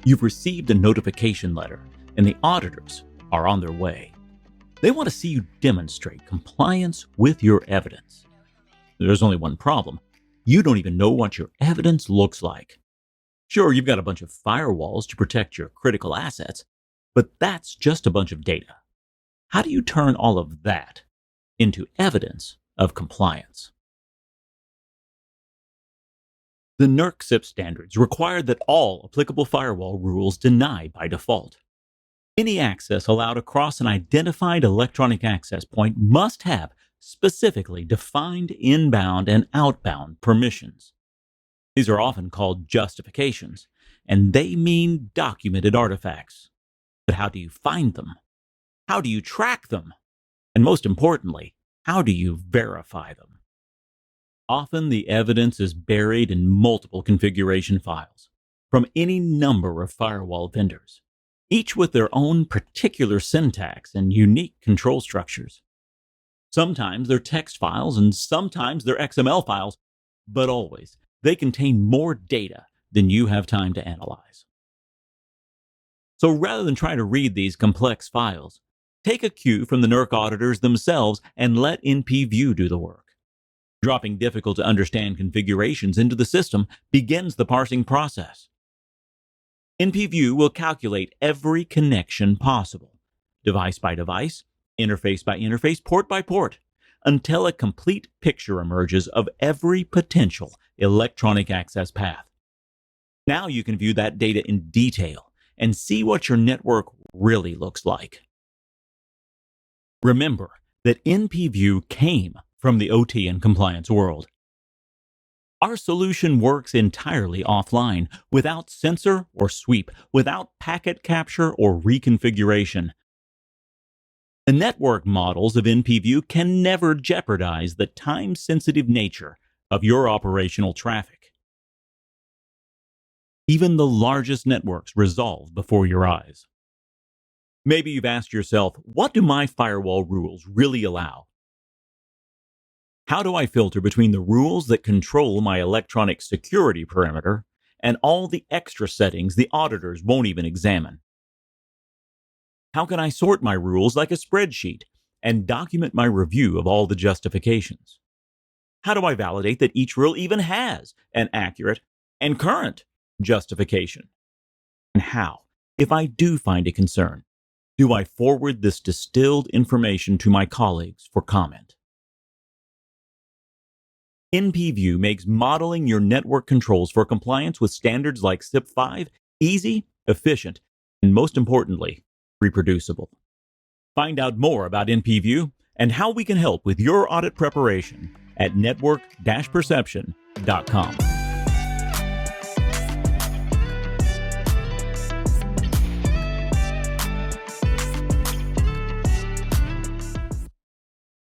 You've received a notification letter, and the auditors are on their way. They want to see you demonstrate compliance with your evidence. There's only one problem. You don't even know what your evidence looks like. Sure, you've got a bunch of firewalls to protect your critical assets, but that's just a bunch of data. How do you turn all of that into evidence of compliance? The NERC CIP standards require that all applicable firewall rules deny by default. Any access allowed across an identified electronic access point must have specifically defined inbound and outbound permissions. These are often called justifications, and they mean documented artifacts. But how do you find them? How do you track them? And most importantly, how do you verify them? Often the evidence is buried in multiple configuration files from any number of firewall vendors, each with their own particular syntax and unique control structures. Sometimes they're text files and sometimes they're XML files, but always they contain more data than you have time to analyze. So rather than try to read these complex files, take a cue from the NERC auditors themselves and let NPView do the work. Dropping difficult to understand configurations into the system begins the parsing process. NPView will calculate every connection possible, device by device, interface by interface, port by port, until a complete picture emerges of every potential electronic access path. Now you can view that data in detail and see what your network really looks like. Remember that NPView came from the OT and compliance world. Our solution works entirely offline, without sensor or sweep, without packet capture or reconfiguration. The network models of NPView can never jeopardize the time-sensitive nature of your operational traffic. Even the largest networks resolve before your eyes. Maybe you've asked yourself, what do my firewall rules really allow? How do I filter between the rules that control my electronic security perimeter and all the extra settings the auditors won't even examine? How can I sort my rules like a spreadsheet and document my review of all the justifications? How do I validate that each rule even has an accurate and current justification? And how, if I do find a concern, do I forward this distilled information to my colleagues for comment? NPView makes modeling your network controls for compliance with standards like CIP5 easy, efficient, and most importantly, reproducible. Find out more about NPView and how we can help with your audit preparation at network-perception.com.